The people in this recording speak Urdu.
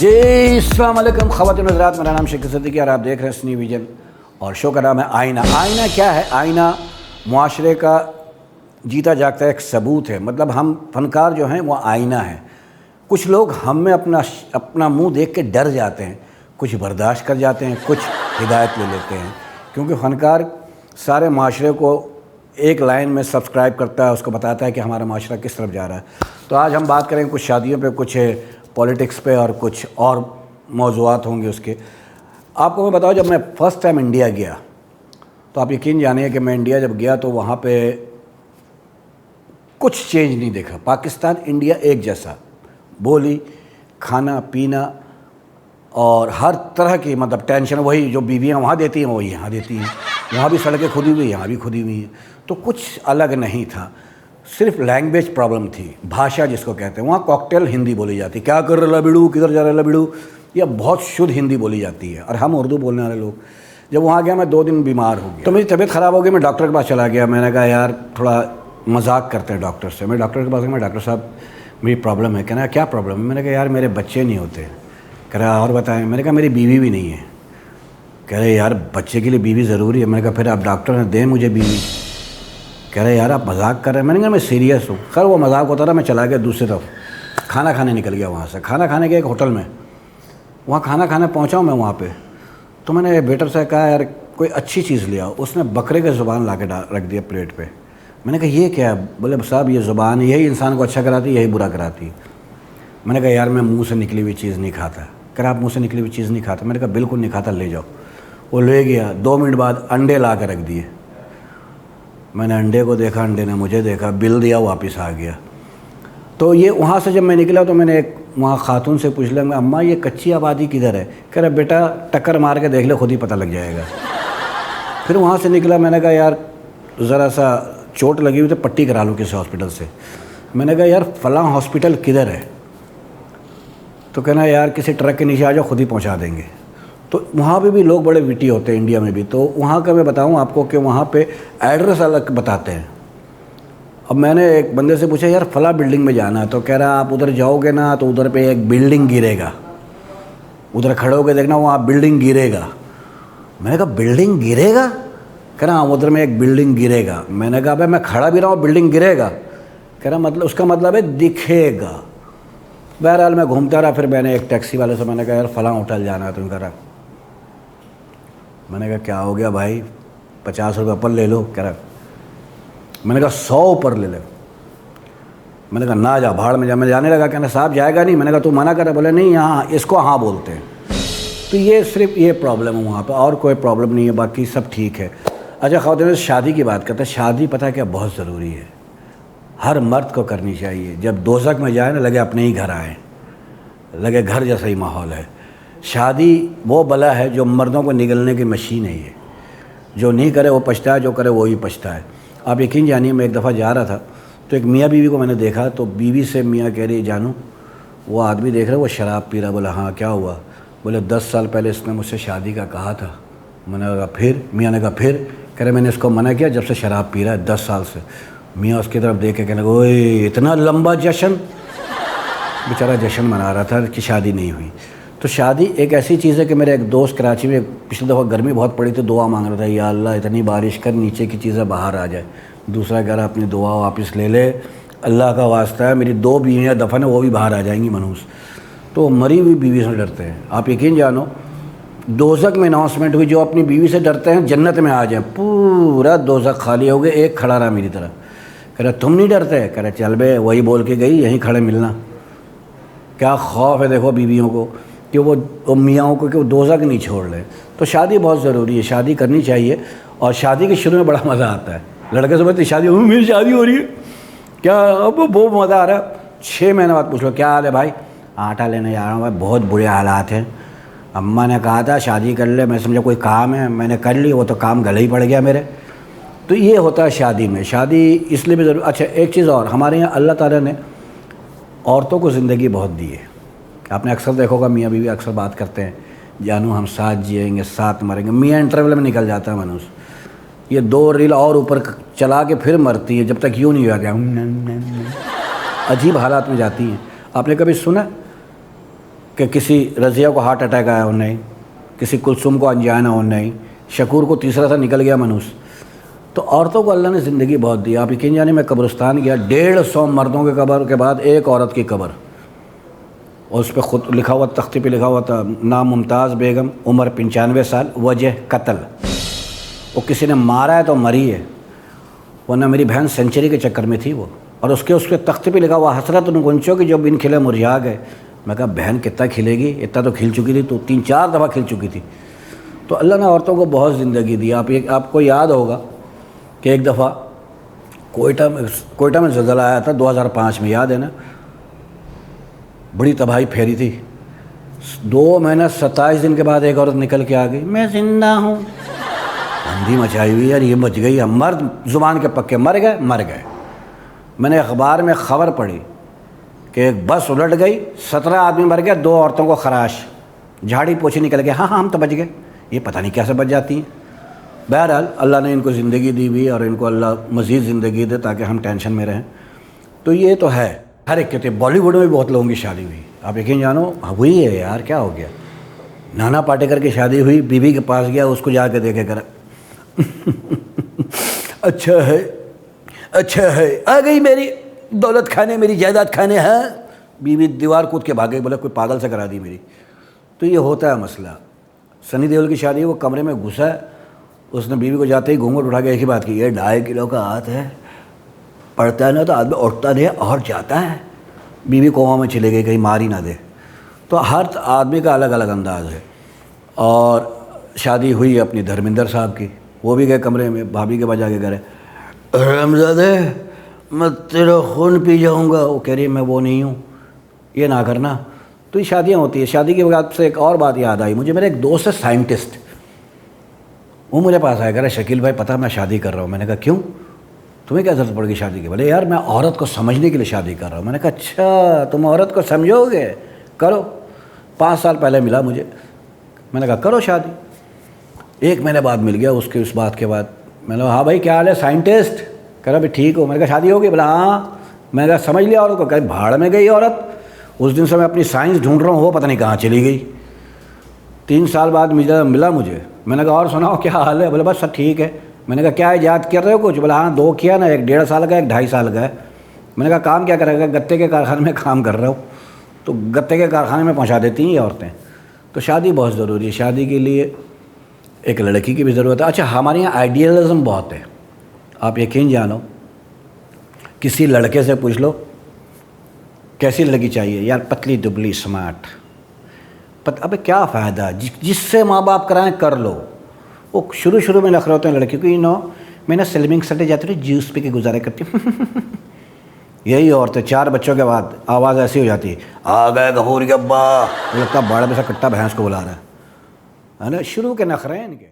جی السلام علیکم خواتین و حضرات، میرا نام شیخ صدیقی اور آپ دیکھ رہے ہیں سنی ویژن اور شو کا نام ہے آئینہ۔ آئینہ کیا ہے؟ آئینہ معاشرے کا جیتا جاگتا ایک ثبوت ہے، مطلب ہم فنکار جو ہیں وہ آئینہ ہیں۔ کچھ لوگ ہم میں اپنا منہ دیکھ کے ڈر جاتے ہیں، کچھ برداشت کر جاتے ہیں، کچھ ہدایت لے لیتے ہیں، کیونکہ فنکار سارے معاشرے کو ایک لائن میں سبسکرائب کرتا ہے، اس کو بتاتا ہے کہ ہمارا معاشرہ کس طرف جا رہا ہے۔ تو آج ہم بات کریں کچھ شادیوں پہ، کچھ پولیٹکس پہ اور کچھ اور موضوعات ہوں گے اس کے۔ آپ کو میں بتاؤں، جب میں فرسٹ ٹائم انڈیا گیا تو آپ یقین جانیے کہ میں انڈیا جب گیا تو وہاں پہ کچھ چینج نہیں دیکھا۔ پاکستان انڈیا ایک جیسا، بولی، کھانا پینا اور ہر طرح کی مطلب ٹینشن وہی جو بیویاں وہاں دیتی ہیں وہ یہاں دیتی ہیں، وہاں بھی سڑکیں کھدی ہوئی، یہاں بھی کھدی ہوئی ہیں، تو کچھ الگ نہیں تھا۔ صرف لینگویج پرابلم تھی، بھاشا جس کو کہتے ہیں۔ وہاں کاکٹیل ہندی بولی جاتی، کیا کر رہا لبڑو، کدھر جا رہا لبڑو، یہ بہت شدھ ہندی بولی جاتی ہے، اور ہم اردو بولنے والے لوگ۔ جب وہاں گیا میں 2 دن بیمار ہو گیا، تو میری طبیعت خراب ہو گئی، میں ڈاکٹر کے پاس چلا گیا۔ میں نے کہا یار تھوڑا مذاق کرتے ہیں ڈاکٹر سے۔ میں ڈاکٹر کے پاس گیا، میں ڈاکٹر صاحب میری پرابلم ہے۔ کہنا کیا پرابلم ہے؟ میں نے کہا یار میرے بچے نہیں ہوتے۔ کہہ رہا اور بتائیں؟ میں نے کہا میری بیوی بھی نہیں ہے۔ کہہ رہے یار بچے کے لیے بیوی ضروری ہے۔ میں نے کہا پھر آپ ڈاکٹر ہیں، دیں مجھے بیوی۔ کہہ رہے یار آپ مذاق کر رہے ہیں۔ میں نے کہا میں سیریس ہوں۔ خیر وہ مذاق ہوتا رہا، میں چلا گیا دوسری طرف، کھانا کھانے نکل گیا وہاں سے۔ کھانا کھانے کے ایک ہوٹل میں، وہاں کھانا کھانے پہنچا ہوں میں وہاں پہ، تو میں نے ویٹر سے کہا یار کوئی اچھی چیز لیا۔ اس نے بکرے کے زبان لا کے رکھ دیا پلیٹ پہ۔ میں نے کہا یہ کیا ہے؟ بولے صاحب یہ زبان یہی انسان کو اچھا کراتی، یہی برا کراتی۔ میں نے کہا یار میں منہ سے نکلی ہوئی چیز نہیں کھاتا۔ کہہ رہا آپ منہ سے نکلی ہوئی چیز نہیں کھاتا؟ میں نے کہا بالکل نہیں کھاتا، لے جاؤ۔ وہ لے گیا۔ 2 منٹ بعد انڈے لا کے رکھ دیے۔ میں نے انڈے کو دیکھا، انڈے نے مجھے دیکھا، بل دیا، واپس آ گیا۔ تو یہ وہاں سے جب میں نکلا تو میں نے ایک وہاں خاتون سے پوچھ لیا اماں یہ کچی آبادی کدھر ہے؟ کہہ رہا بیٹا ٹکر مار کے دیکھ لے، خود ہی پتہ لگ جائے گا۔ پھر وہاں سے نکلا، میں نے کہا یار ذرا سا چوٹ لگی ہوئی تو پٹی کرا لوں کسی ہاسپٹل سے۔ میں نے کہا یار فلاں ہاسپٹل کدھر ہے؟ تو کہنا یار کسی ٹرک کے نیچے آ جاؤ، خود ہی پہنچا دیں گے۔ تو وہاں پہ بھی لوگ بڑے ویٹی ہوتے ہیں، انڈیا میں بھی۔ تو وہاں کا میں بتاؤں آپ کو کہ وہاں پہ ایڈریس الگ بتاتے ہیں۔ اب میں نے ایک بندے سے پوچھا یار فلاں بلڈنگ میں جانا ہے، تو کہہ رہا آپ ادھر جاؤ گے نا تو ادھر پہ ایک بلڈنگ گرے گا، ادھر کھڑے ہو کے دیکھنا وہاں بلڈنگ گرے گا۔ میں نے کہا بلڈنگ گرے گا؟ کہہ رہا ادھر میں ایک بلڈنگ گرے گا۔ میں نے کہا بھائی میں کھڑا بھی رہا ہوں، بلڈنگ گرے گا؟ کہہ رہا مطلب اس کا مطلب ہے دکھے گا۔ بہرحال میں گھومتا رہا۔ پھر میں نے ایک ٹیکسی والے سے میں نے کہا یار فلاں ہوٹل جانا ہے، تو کہہ رہا میں نے کہا کیا ہو گیا بھائی 50 روپے اوپر لے لو؟ کہہ رہا میں نے کہا 100 اوپر لے لے۔ میں نے کہا نہ جا بھاڑ میں جا۔ میں جانے لگا، کہنا صاحب جائے گا نہیں؟ میں نے کہا تو منع کر رہا؟ بولے نہیں یہاں اس کو ہاں بولتے ہیں۔ تو یہ صرف یہ پرابلم ہے وہاں پہ، اور کوئی پرابلم نہیں ہے، باقی سب ٹھیک ہے۔ اچھا خواتین شادی کی بات کرتے ہیں۔ شادی پتہ کیا بہت ضروری ہے، ہر مرد کو کرنی چاہیے۔ جب دوزخ میں جائے نا لگے اپنے ہی گھر آئیں، لگے گھر جیسا ہی ماحول ہے۔ شادی وہ بلا ہے جو مردوں کو نگلنے کی مشین ہے، یہ جو نہیں کرے وہ پچھتا ہے، جو کرے وہی پچھتا ہے۔ آپ یقین جانیے میں ایک دفعہ جا رہا تھا تو ایک میاں بیوی کو میں نے دیکھا، تو بیوی سے میاں کہہ رہی جانو وہ آدمی دیکھ رہا وہ شراب پی رہا۔ بولا ہاں کیا ہوا؟ بولے 10 سال پہلے اس نے مجھ سے شادی کا کہا تھا۔ میں نے کہا پھر؟ میاں نے کہا پھر؟ کہہ رہے میں نے اس کو منع کیا جب سے شراب پی رہا ہے 10 سال سے۔ میاں اس کی طرف دیکھ کے کہنے لگا اوئے اتنا لمبا جشن؟ بیچارہ جشن منا رہا تھا کہ شادی نہیں ہوئی۔ تو شادی ایک ایسی چیز ہے کہ میرے ایک دوست کراچی میں پچھلی دفعہ گرمی بہت پڑی تھی، دعا مانگ رہا تھا یا اللہ اتنی بارش کر نیچے کی چیزیں باہر آ جائے۔ دوسرا کہہ رہا اپنی دعا واپس لے لے، اللہ کا واسطہ ہے میری 2 بیویاں دفن ہیں وہ بھی باہر آ جائیں گی منحوس۔ تو مری ہوئی بیوی سے ڈرتے ہیں۔ آپ یقین جانو دوزخ میں اناؤنسمنٹ ہوئی جو اپنی بیوی سے ڈرتے ہیں جنت میں آ جائیں، پورا دوزخ خالی ہو گیا، ایک کھڑا رہا میری طرف۔ کہہ رہا تم نہیں ڈرتے؟ کہہ رہا چل بے وہی بول کے گئی، یہیں کھڑے ملنا۔ کیا خوف ہے دیکھو بیویوں کو کہ وہ میاں کو کہ وہ دوزخ نہیں چھوڑ لیں۔ تو شادی بہت ضروری ہے، شادی کرنی چاہیے۔ اور شادی کے شروع میں بڑا مزہ آتا ہے، لڑکے سے بولتے شادی میری شادی ہو رہی ہے کیا؟ اب بہت مزہ آ رہا ہے۔ 6 مہینے بعد پوچھ لو کیا حال ہے بھائی؟ آٹا لینے جا رہا ہوں بھائی، بہت برے حالات ہیں۔ اماں نے کہا تھا شادی کر لے، میں سمجھا کوئی کام ہے، میں نے کر لی، وہ تو کام گلے ہی پڑ گیا میرے۔ تو یہ ہوتا ہے شادی میں۔ شادی اس لیے بھی ضرور۔ اچھا ایک چیز اور، ہمارے یہاں اللہ تعالیٰ نے عورتوں کو زندگی بہت دی ہے۔ آپ نے اکثر دیکھو گا میاں بیوی اکثر بات کرتے ہیں جانو ہم ساتھ جئیں گے ساتھ مریں گے، میاں انٹرول میں نکل جاتا ہے منوس، یہ 2 ریل اور اوپر چلا کے پھر مرتی ہے جب تک یوں نہیں ہو جاتا، عجیب حالات میں جاتی ہیں۔ آپ نے کبھی سنا کہ کسی رضیہ کو ہارٹ اٹیک آیا ہو نہیں, کسی کلثوم کو انجائنا ہو نہیں, شکور کو تیسرا تھا نکل گیا منوس. تو عورتوں کو اللہ نے زندگی بہت دی. آپ یقین جانے میں قبرستان گیا, 150 مردوں کے قبر کے بعد ایک عورت کی قبر, اور اس پہ خود لکھا ہوا, تختی پہ لکھا ہوا تھا, نام ممتاز بیگم, عمر 95 سال, وجہ قتل. وہ کسی نے مارا ہے تو مری ہے, ورنہ میری بہن سینچری کے چکر میں تھی وہ. اور اس پہ تختی پہ لکھا ہوا حسرت ان گنچوں کی جو بن کھلے مرجھا گئے. میں کہا بہن کتنا کھلے گی, اتنا تو کھل چکی تھی, تو 3-4 دفعہ کھل چکی تھی. تو اللہ نے عورتوں کو بہت زندگی دی. آپ کو یاد ہوگا کہ ایک دفعہ کوئٹہ میں زلزلہ آیا تھا 2005 میں, یاد ہے نا, بڑی تباہی پھیری تھی. 2 مہینہ 27 دن کے بعد ایک عورت نکل کے آ گئی, میں زندہ ہوں. بندی مچائی ہوئی یار, یہ بچ گئی. ہم مرد زبان کے پکے, مر گئے. میں نے اخبار میں خبر پڑھی کہ ایک بس الٹ گئی, 17 آدمی مر گئے, 2 عورتوں کو خراش, جھاڑی پوچھی نکل گئے. ہاں ہم تو بچ گئے. یہ پتہ نہیں کیسے بچ جاتی ہیں. بہرحال اللہ نے ان کو زندگی دی ہوئی, اور ان کو اللہ مزید زندگی دے تاکہ ہم ٹینشن میں رہیں. تو یہ تو ہے ہر ایک کے. بالی ووڈ میں بھی بہت لوگوں کی شادی ہوئی, آپ یقین جانو ہوئی ہے یار. کیا ہو گیا, نانا پاٹیکر کی شادی ہوئی, بیوی کے پاس گیا, اس کو جا کے دیکھے کر اچھا ہے آ گئی میری دولت کھانے, میری جائیداد کھانے. ہاں, بیوی دیوار کود کے بھاگے, بولے کوئی پاگل سے کرا دی میری. تو یہ ہوتا ہے مسئلہ. سنی دیول کی شادی, وہ کمرے میں گھسا, اس نے بیوی کو جاتے ہی گھونگھٹ اٹھا کے ایک ہی بات کی, یہ 2.5 کلو کا ہاتھ ہے, پڑتا ہے نا تو آدمی اٹھتا نہیں اور جاتا ہے. بیوی کوما میں چلے گئی, کہیں مار ہی نہ دے. تو ہر آدمی کا الگ الگ انداز ہے. اور شادی ہوئی اپنی دھرمیندر صاحب کی, وہ بھی گئے کمرے میں, بھابھی کے بجا کے کرے, حرامزادے میں تیرا خون پی جاؤں گا. وہ کہہ رہی میں وہ نہیں ہوں, یہ نہ کرنا. تو یہ شادیاں ہوتی ہیں. شادی کے بعد سے ایک اور بات یاد آئی مجھے. میرا ایک دوست ہے سائنٹسٹ, وہ مجھے پاس آیا, کہہ رہا شکیل بھائی پتہ میں شادی کر رہا ہوں. میں نے کہا کیوں, تمہیں کیا ضرورت پڑ گئی شادی کی؟ بولے یار میں عورت کو سمجھنے کے لیے شادی کر رہا ہوں. میں نے کہا اچھا تم عورت کو سمجھو گے, کرو. 5 سال پہلے ملا مجھے, میں نے کہا کرو شادی. 1 مہینے بعد مل گیا. اس بات کے بعد میں نے کہا ہاں بھائی کیا حال ہے سائنٹسٹ؟ کہہ رہا بھائی ٹھیک ہو. میں نے کہا شادی ہوگی؟ بولا ہاں. میں نے کہا سمجھ لیا عورت کو؟ کہ بھاڑ میں گئی عورت. اس دن سے میں اپنی سائنس ڈھونڈ رہا ہوں, وہ پتہ نہیں کہاں چلی گئی. 3 سال بعد ملا مجھے. میں نے کہا اور سناؤ کیا حال ہے؟ بولے بس سب ٹھیک ہے. میں نے کہا کیا ایجاد کر رہے ہو کچھ؟ بولا ہاں 2 کیا نا, ایک 1.5 سال کا, ایک 2.5 سال کا ہے. میں نے کہا کام کیا کرے گا؟ گتے کے کارخانے میں کام کر رہا ہوں. تو گتے کے کارخانے میں پہنچا دیتی ہیں یہ عورتیں. تو شادی بہت ضروری ہے. شادی کے لیے ایک لڑکی کی بھی ضرورت ہے. اچھا ہمارے یہاں آئیڈیلزم بہت ہے. آپ یقین جانو کسی لڑکے سے پوچھ لو کیسی لڑکی چاہیے, یار پتلی دبلی اسمارٹ. ابے کیا فائدہ, جس سے ماں باپ کرائیں کر لو. وہ شروع میں نخرے ہوتے ہیں لڑکی کو, میں نے سلمنگ سٹے جاتی ہوں جوس پی کے گزارا کرتی ہوں. یہی عورتیں 4 بچوں کے بعد آواز ایسی ہو جاتی ہے, آ گئے غفور کے ابا. لگتا باڑ میں سے کٹا بھینس کو بلا رہا ہے نا. شروع کے نخرے ہیں ان کے.